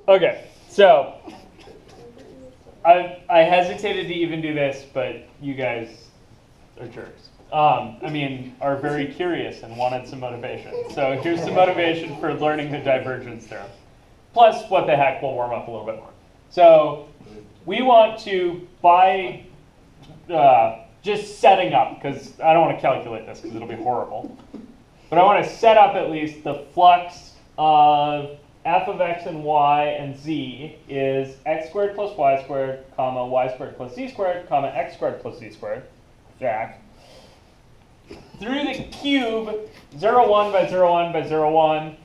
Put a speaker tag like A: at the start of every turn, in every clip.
A: Okay, so I hesitated to even do this, but you guys are jerks. I mean, are very curious and wanted some motivation. So here's some motivation for learning the divergence theorem. Plus, what the heck, we'll warm up a little bit more. So we want to, by just setting up, because I don't want to calculate this because it'll be horrible, but I want to set up at least the flux of f of x and y and z is x squared plus y squared, comma, y squared plus z squared, comma, x squared plus z squared, jack, through the cube, 0, 1 by 0, 1 by 0, 1,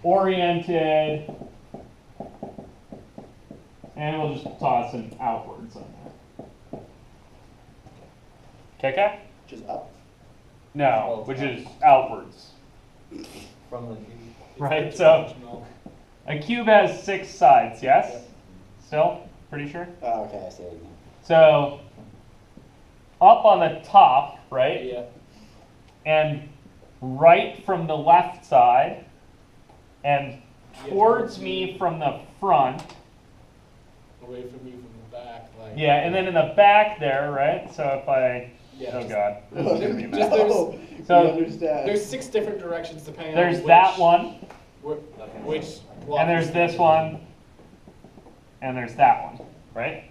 A: oriented, and we'll just toss an outwards on there. Okay?
B: Which is up?
A: No, which is outwards.
C: From the cube.
A: Right, so a cube has 6 sides, yes? Yep. Still? Pretty sure?
B: Oh, okay, I see it now.
A: So, up on the top, right?
C: Yeah.
A: And right from the left side, and towards me from the front.
C: Away from you from the back. Like,
A: Yeah, and then in the back there, right? So if I,
C: yeah,
A: oh God, this is gonna be
C: just
A: bad. So
B: understand.
C: There's 6 different directions depending
A: There's
C: on
A: that one,
C: which block
A: and there's
C: is
A: this
C: taken.
A: one, and there's that one, right?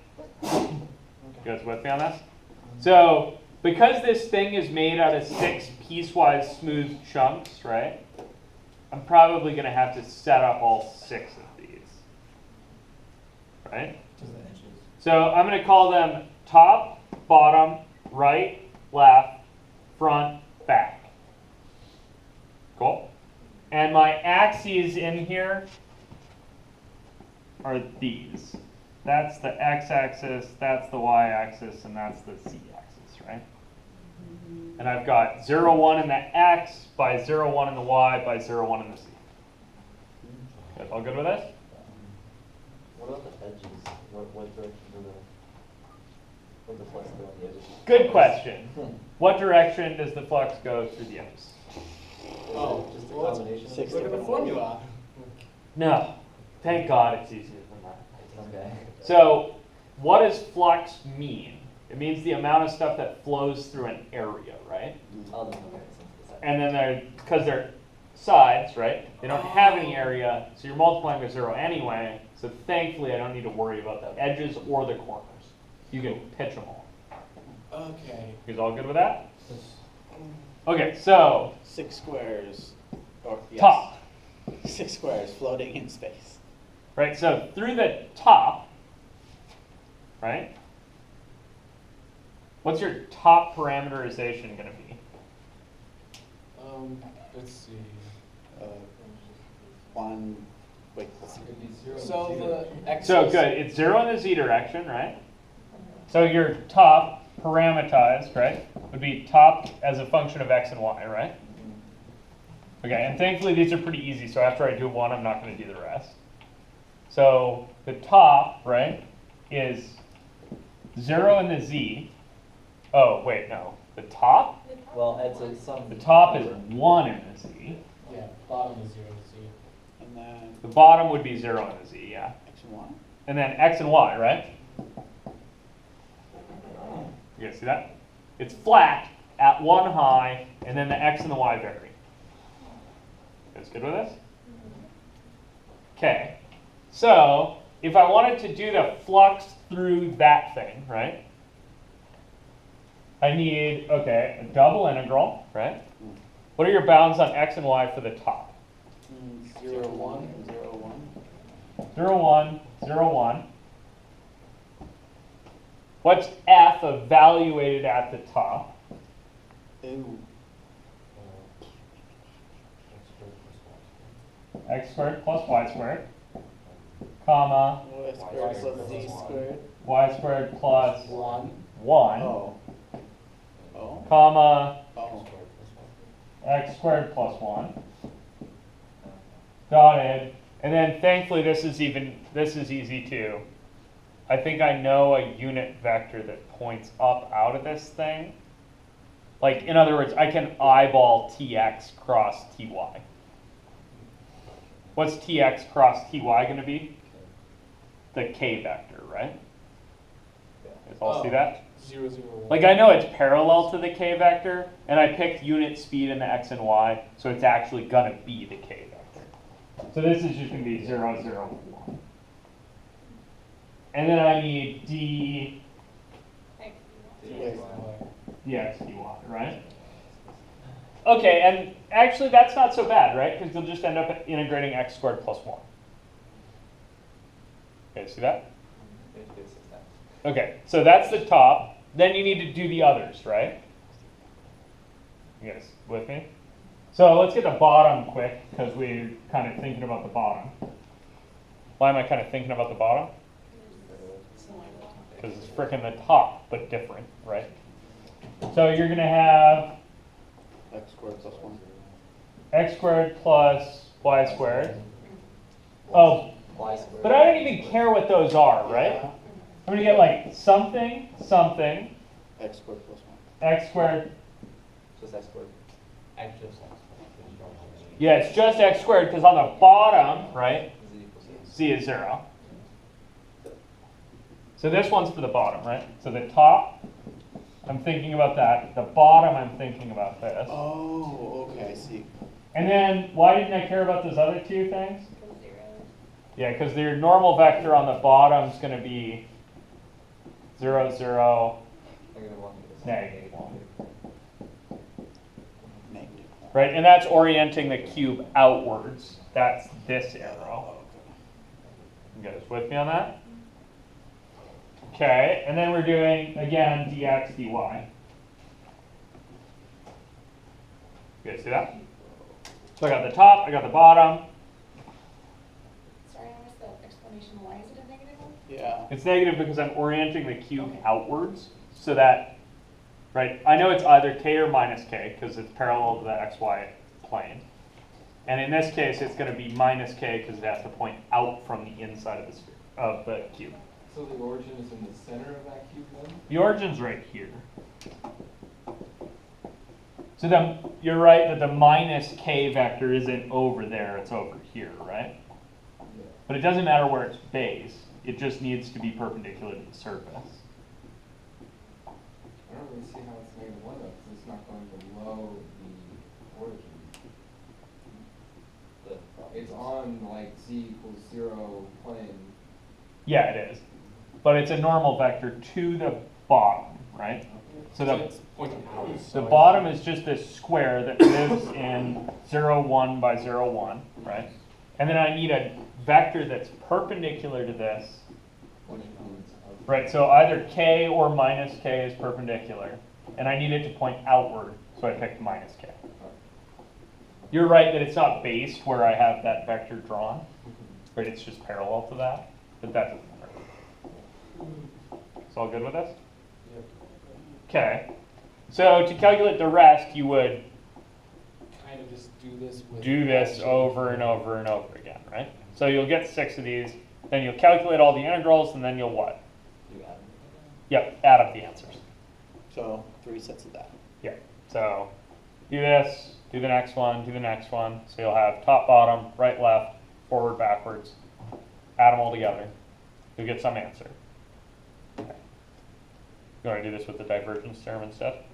A: You guys with me on this? So because this thing is made out of 6 piecewise smooth chunks, right? I'm probably going to have to set up all 6 of these, right? So I'm going to call them top, bottom, right, left, front, back. Cool? And my axes in here are these. That's the x-axis, that's the y-axis, and that's the z-axis, right? And I've got 0, 1 in the x by 0, 1 in the y by 0, 1 in the z. Okay, all good with this?
D: What about the edges? What direction do the flux go on the edges?
A: Good question. What direction does the flux go through the edges?
C: Oh,
D: Just a
C: well, let's
D: combination.
B: six
C: look at the
B: different
C: formula.
A: No. Thank God it's easier than that.
D: Okay.
A: So what does flux mean? It means the amount of stuff that flows through an area, right?
D: Oh, okay.
A: And then because they're sides, right? They don't have any area, so you're multiplying by 0 anyway. So thankfully, I don't need to worry about the edges or the corners. You can pitch them all.
C: Okay.
A: You guys all good with that? Okay, so
B: 6 squares. Or, yes.
A: top,
B: 6 squares floating in space.
A: right? So through the top, right? What's your top parameterization going to be?
C: Let's see.
B: 1, wait, let's see.
C: So the x.
A: So good, it's 0 in the z direction, right? So your top parameterized, right, would be top as a function of x and y, right? Okay, and thankfully these are pretty easy, so after I do one, I'm not going to do the rest. So the top, right, is 0 in the z. Oh, wait, no. The top?
D: Well, it's a some.
A: The top is 1 in the z.
C: Yeah, bottom is 0 to z.
B: And then
A: The bottom would be 0 in the z, yeah.
B: x and y.
A: And then x and y, right? You guys see that? It's flat at 1 high, and then the x and the y vary. You guys good with this? Okay. So if I wanted to do the flux through that thing, right? I need, okay, a double integral, right? What are your bounds on x and y for the top?
B: 0, 1, 0, 1.
A: 0, 1, 0, 1. What's f evaluated at the top?
B: Ooh.
A: X squared plus y squared, comma,
B: Y squared plus z squared.
A: y squared plus
B: 1.
A: 1,
B: Oh. Oh.
A: comma,
B: Oh.
A: x squared plus 1, dotted, and then thankfully this is easy too. I think I know a unit vector that points up out of this thing. Like, in other words, I can eyeball tx cross ty. What's tx cross ty going to be? the k vector, right?
D: Yeah.
A: You guys all see
C: Oh.
A: that?
C: 0, 0, 1.
A: Like I know it's parallel to the k vector, and I picked unit speed in the x and y, so it's actually gonna be the k vector. So this is just gonna be 0, 0, 1. And then I need d
B: Yes.
A: dx dy, right? Okay, and actually that's not so bad, right? Because you'll just end up integrating x squared plus 1. Okay, see that? Okay, so that's the top. Then you need to do the others, right? You guys with me? So let's get the bottom quick, because we're kind of thinking about the bottom. Why am I kind of thinking about the bottom? Because it's freaking the top, but different, right? So you're going to have
B: X squared plus 1.
A: x squared plus y squared. Oh,
D: Y squared.
A: but I don't even care what those are, right?
B: Yeah.
A: I'm going to get like something, something,
B: X squared plus 1.
A: x squared.
D: Just X squared.
A: Yeah, it's just x squared, because on the bottom, right,
D: Z equals Z.
A: z is 0. So this one's for the bottom, right? So the top, I'm thinking about that. The bottom, I'm thinking about this.
B: Oh, okay, I see.
A: And then, why didn't I care about those other two things? Yeah, because your normal vector on the bottom is going to be 0, 0,
D: -1.
A: negative 1.
B: Negative 1.
A: Right, and that's orienting the cube outwards. That's this arrow.
B: Oh,
A: You guys with me on that? Okay, and then we're doing, again, dx, dy. You guys see that? So I got the top, I got the bottom.
E: Sorry, I missed that explanation. Why is it a negative one?
B: okay. Yeah.
A: It's negative because I'm orienting the cube outwards so that, right, I know it's either k or minus k because it's parallel to the xy plane. And in this case, it's going to be minus k because it has to point out from the inside of the sphere, of the cube.
C: So the origin is in the center of that cube then?
A: The origin's right here. So then you're right that the minus k vector isn't over there, it's over here, right?
C: Yeah.
A: But it doesn't matter where it's based, it just needs to be perpendicular to the surface.
C: I don't really see how it's -1 though, because it's not going below the origin. It's on like z equals 0 plane.
A: Yeah, it is. But it's a normal vector to the bottom, right? So the,
C: it's pointing out.
A: the bottom is just this square that lives in 0, 1 by 0, 1, right? And then I need a vector that's perpendicular to this, right? So either k or minus k is perpendicular. And I need it to point outward, so I picked minus k. You're right that it's not based where I have that vector drawn, right? It's just parallel to that, but that doesn't matter. It's all good with this?
C: Yep.
A: Okay. So to calculate the rest, you would
C: Kind of just do this with.
A: do this over and over and over again, right? So you'll get 6 of these, then you'll calculate all the integrals, and then you'll what?
D: You add.
A: Yep, add up the answers.
B: So 3 sets of that.
A: Yeah. So do this, do the next one, do the next one. So you'll have top, bottom, right, left, forward, backwards. Add them all together. You'll get some answer. Okay. You want to do this with the divergence theorem instead?